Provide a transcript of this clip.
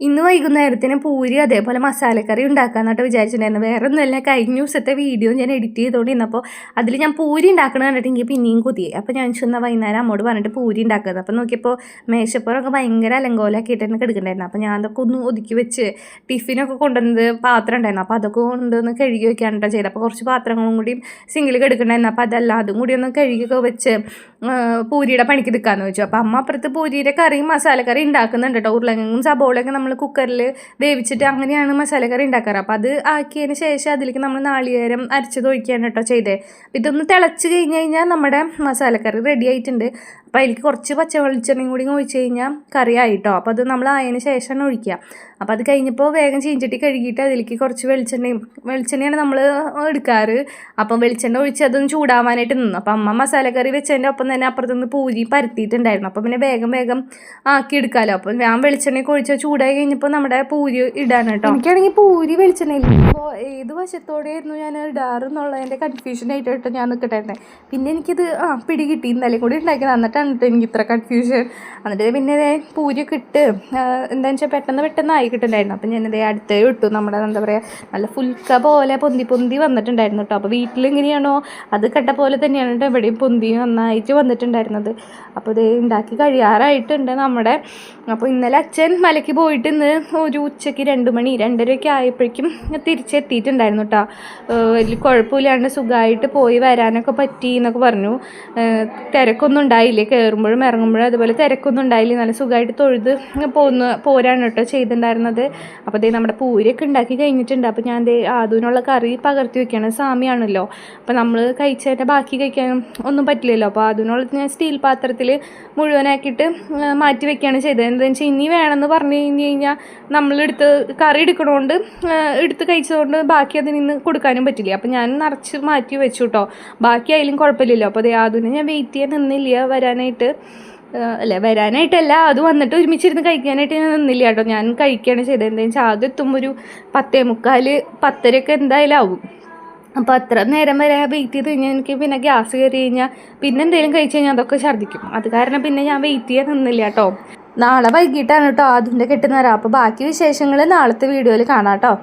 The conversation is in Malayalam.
ഇന്ന് വൈകുന്നേരത്തിന് പൂരി അതേപോലെ മസാലക്കറി ഉണ്ടാക്കാമെന്നിട്ട് വിചാരിച്ചിട്ടുണ്ടായിരുന്നു. വേറെ ഒന്നുമല്ല, കഴിഞ്ഞ ദിവസത്തെ വീഡിയോ ഞാൻ എഡിറ്റ് ചെയ്തുകൊണ്ടിരുന്നപ്പോൾ അതിൽ ഞാൻ പൂരി ഉണ്ടാക്കണ കണ്ടിട്ട് എനിക്ക് പിന്നെയും കൊതിയായി. അപ്പോൾ ഞാൻ ചെന്ന വൈകുന്നേരം അമ്മോട് പറഞ്ഞിട്ട് പൂരി ഉണ്ടാക്കുന്നത്. അപ്പോൾ നോക്കിയപ്പോൾ മേശപ്പുറമൊക്കെ ഭയങ്കര അലങ്കോലമാക്കിയിട്ട് തന്നെ കിടക്കുന്നുണ്ടായിരുന്നു. അപ്പോൾ ഞാൻ അതൊക്കെ ഒന്ന് ഒതുക്കി വെച്ച് ടിഫിനൊക്കെ കൊണ്ടുവന്നത് പാത്രം ഉണ്ടായിരുന്നു. അപ്പോൾ അതൊക്കെ കൊണ്ടുവന്ന് കഴുകി വെക്കാനായിട്ടോ ചെയ്തത്. അപ്പോൾ കുറച്ച് പാത്രങ്ങളും കൂടി സിങ്കിൽ കിടക്കുന്നുണ്ടായിരുന്നു. അപ്പോൾ അതല്ല, അതും കൂടി ഒന്ന് കഴുകിയൊക്കെ വെച്ച് പൂരിയുടെ പണിക്ക് എടുക്കാമെന്ന് വെച്ചു. അപ്പോൾ അമ്മ അപ്പുറത്ത് പൂരിയുടെ കറിയും മസാലക്കറി ഉണ്ടാക്കുന്നുണ്ട് കേട്ടോ. ഉരുളങ്ങും സബോളയൊക്കെ നമ്മൾ കുക്കറിൽ വേവിച്ചിട്ട് അങ്ങനെയാണ് മസാലക്കറി ഉണ്ടാക്കാറ്. അപ്പോൾ അത് ആക്കിയതിന് ശേഷം അതിലേക്ക് നമ്മൾ നാളികേരം അരച്ചത് ഒഴിക്കുകയാണ് കേട്ടോ ചെയ്തത്. അപ്പോൾ ഇതൊന്ന് തിളച്ച് കഴിഞ്ഞ് കഴിഞ്ഞാൽ നമ്മുടെ മസാലക്കറി റെഡി ആയിട്ടുണ്ട്. അപ്പോൾ അതിലേക്ക് കുറച്ച് പച്ച വെളിച്ചെണ്ണയും കൂടി ഒഴിച്ച് കഴിഞ്ഞാൽ കറി ആയിട്ടോ. അപ്പോൾ അത് നമ്മൾ ആയതിന് ശേഷമാണ് ഒഴിക്കുക. അപ്പോൾ അത് കഴിഞ്ഞപ്പോൾ വേഗം ചീഞ്ചട്ടി കഴുകിയിട്ട് അതിലേക്ക് കുറച്ച് വെളിച്ചെണ്ണയാണ് നമ്മൾ എടുക്കാറ്. അപ്പം വെളിച്ചെണ്ണ ഒഴിച്ച് അതൊന്ന് ചൂടാവാനായിട്ട് നിന്നു. അപ്പോൾ അമ്മ മസാലക്കറി വെച്ചതിൻ്റെ ഒപ്പം തന്നെ അപ്പുറത്തുനിന്ന് പൂരി പരത്തിയിട്ടുണ്ടായിരുന്നു. അപ്പോൾ പിന്നെ വേഗം ആക്കി എടുക്കാമല്ലോ. അപ്പോൾ ഞാൻ വെളിച്ചെണ്ണയൊക്കെ ഒഴിച്ച് ചൂടായി കഴിഞ്ഞപ്പോൾ നമ്മുടെ പൂരി ഇടാണ് കേട്ടോ. എനിക്കാണെങ്കിൽ പൂരി വെളിച്ചെണ്ണയിൽ ഇപ്പോൾ ഏത് വശത്തോടെയായിരുന്നു ഞാൻ ഇടാറ് എന്നുള്ളതിൻ്റെ കൺഫ്യൂഷനായിട്ട് ഞാൻ നിൽക്കട്ടെ. പിന്നെ എനിക്കിത് പിടി കിട്ടി. ഇന്നലെ കൂടി ഉണ്ടാക്കിയത്, എന്നിട്ടാണ് എനിക്ക് ഇത്ര കൺഫ്യൂഷൻ. എന്നിട്ട് പിന്നെ പൂരിയൊക്കെ ഇട്ട് എന്താണെന്ന് വെച്ചാൽ പെട്ടെന്ന് ആയി കിട്ടുന്നുണ്ടായിരുന്നു. അപ്പം ഞാനിതേ അടുത്തേ ഇട്ടു. നമ്മുടെ എന്താ പറയുക, നല്ല ഫുൽക്ക പോലെ പൊന്തി വന്നിട്ടുണ്ടായിരുന്നു കേട്ടോ. അപ്പോൾ വീട്ടിലെങ്ങനെയാണോ അത് കെട്ട പോലെ തന്നെയാണ് കേട്ടോ എവിടെയും പൊന്തി നന്നായിട്ട് വന്നിട്ടുണ്ടായിരുന്നത്. അപ്പോൾ ഇത് ഉണ്ടാക്കി കഴിയാറായിട്ടുണ്ട് നമ്മുടെ. അപ്പോൾ ഇന്നലെ അച്ഛൻ മലയ്ക്ക് പോയിട്ട് ഇന്ന് ഒരു ഉച്ചയ്ക്ക് 2 മണി 2:30 ആയപ്പോഴേക്കും തിരിച്ചെത്തിയിട്ടുണ്ടായിരുന്നു കേട്ടോ. വലിയ കുഴപ്പമില്ലാണ്ട് സുഖമായിട്ട് പോയി വരാനൊക്കെ പറ്റി എന്നൊക്കെ പറഞ്ഞു. തിരക്കൊന്നും ഉണ്ടായില്ലേ, കയറുമ്പോഴും ഇറങ്ങുമ്പോഴും അതുപോലെ തിരക്കൊന്നും ഉണ്ടായില്ലേ, നല്ല സുഖമായിട്ട് തൊഴുത് പോരാണ് കേട്ടോ ചെയ്തിട്ടുണ്ടായിരുന്നത്. അപ്പോൾ ദേ നമ്മുടെ പൂരിയൊക്കെ ഉണ്ടാക്കി കഴിഞ്ഞിട്ടുണ്ട്. അപ്പോൾ ഞാൻ അതിനുള്ള കറി പകർത്തി വെക്കുകയാണ്. സാമിയാണല്ലോ, അപ്പോൾ നമ്മൾ കഴിച്ചതിൻ്റെ ബാക്കി കഴിക്കാനും ഒന്നും പറ്റില്ലല്ലോ. അപ്പോൾ അതിനുള്ള ഞാൻ സ്റ്റീൽ പാത്രത്തിൽ മുഴുവനാക്കിയിട്ട് മാറ്റി വെക്കുകയാണ് ചെയ്തത്. എന്താണെന്ന് വെച്ചാൽ ഇനി വേണമെന്ന് പറഞ്ഞു കഴിഞ്ഞാൽ നമ്മളെടുത്ത് കറി എടുത്ത് കഴിച്ചതുകൊണ്ട് ബാക്കി അതിൽ നിന്ന് കൊടുക്കാനും പറ്റില്ല. അപ്പോൾ ഞാൻ നിറച്ച് മാറ്റി വെച്ചു കേട്ടോ. ബാക്കി ആയാലും കുഴപ്പമില്ലല്ലോ. അപ്പോൾ അതിന് ഞാൻ വെയിറ്റ് ചെയ്യാൻ നിന്നില്ല വരാനായിട്ടല്ല, അത് വന്നിട്ട് ഒരുമിച്ചിരുന്ന് കഴിക്കാനായിട്ട് ഞാൻ നിന്നില്ല കേട്ടോ. ഞാൻ കഴിക്കുകയാണ് ചെയ്തത്. എന്താണെന്ന് വെച്ചാൽ ആദ്യം എത്തുമ്പോൾ ഒരു 10:45 10:30 എന്തായാലും ആവും. അപ്പോൾ അത്ര നേരം വരെ വെയിറ്റ് ചെയ്ത് കഴിഞ്ഞാൽ എനിക്ക് പിന്നെ ഗ്യാസ് കയറി കഴിഞ്ഞാൽ പിന്നെ എന്തെങ്കിലും കഴിച്ച് കഴിഞ്ഞാൽ അതൊക്കെ ഛർദ്ദിക്കും. അത് കാരണം പിന്നെ ഞാൻ വെയിറ്റ് ചെയ്യാൻ നിന്നില്ല കേട്ടോ. നാളെ വൈകിട്ടാണ് കേട്ടോ അതിൻ്റെ കെട്ടുന്നേരം. അപ്പോൾ ബാക്കി വിശേഷങ്ങൾ നാളത്തെ വീഡിയോയിൽ കാണാം കേട്ടോ.